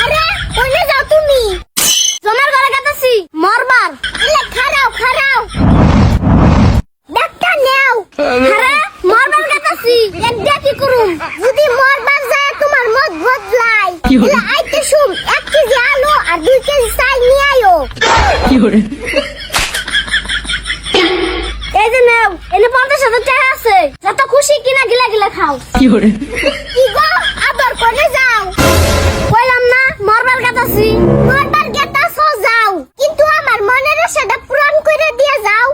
আরে কইলে যাও তুমি? তোমার ঘরে গাতাছি মরবার। এলে খারাও খারাও। ডাক্তার নেও। আরে মরবার গাতাছি। একটা কি করুম? যদি মরবার যায় তোমার মত বদলাই। এলে আইতে শুম 1 কেজি আলু আর 2 কেজি চাল নিয়ে আইও। এই যে নাও, এনে 50,000 টাকা আছে। যত খুশি কিনা গিলা গিলা খাও। কি গো আবার কোনে যাও? কইলাম না মরবার গাতাছি। মরবার গাতাছো যাও, কিন্তু আমার মনের আশাটা পূরণ করে দিয়ে যাও।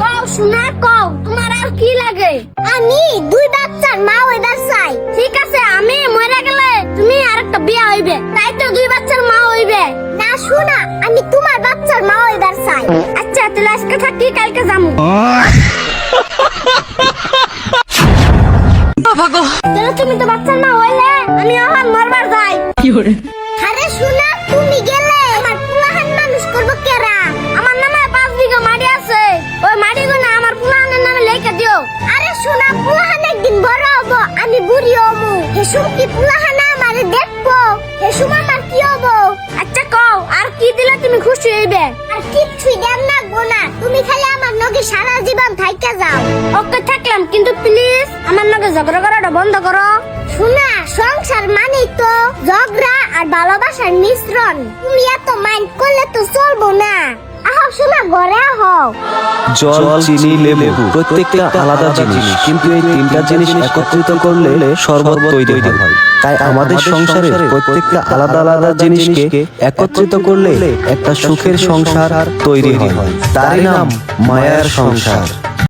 কও শোনা কও, তোমার আর কি লাগে? আমি 2 বাচ্চার মা হইবার চাই। ঠিক আছে, আমি মরে গেলে তুমি আরেকটা বিয়া হইবে, তাই তো 2 বাচ্চার মা হইবে। না শোনা, আমি তোমার বাচ্চার মা হইবার চাই। আচ্ছা তাহলে আজকে থাকি, কালকে যামু। তাহলে তুমি তো বাচ্চার মা হইলে, আমি এখন মরবার যাই। আরে শোনা, তুমি গেলে আমার পুলাহান মানুষ করবো কেরা? আমার নামে 5 বিঘা মাটি আছে, ওই মাটি গুলো আমার পুলাহানের নামে লেখা দিও। আরে শোনা, পুলাহান একদিন বড় হবো, আমি বুড়ি হবো। হেসুম কি পুলাহান আমারে দেখবো? হেসুম আমার কি হবো? আচ্ছা কও, আর কি দিলে তুমি খুশি হইবে? আর কিচ্ছুই দেন না গোনা, তুমি খালি আমার নগে সারা জীবন থাইকা যাও। ওকে থাকলাম, কিন্তু প্লিজ আমার নগে ঝগড়া করাটা বন্ধ করো। শোনা, সংসার মানেই তো ঝগড়া আর ভালোবাসার মিশ্রণ। তুমি এত মাইন্ড করলে তো চলবো না। আহ শোনা, ঘরে আহ। জল, চিনি, লেবু প্রত্যেকটা আলাদা জিনিস, কিন্তু এই 3টা জিনিস একত্রিত করলে শরবত তৈরি হয়। তাই আমাদের সংসারের প্রত্যেকটা আলাদা আলাদা জিনিসকে একত্রিত করলে একটা সুখের সংসার তৈরি হয়। তারই নাম মায়ার সংসার।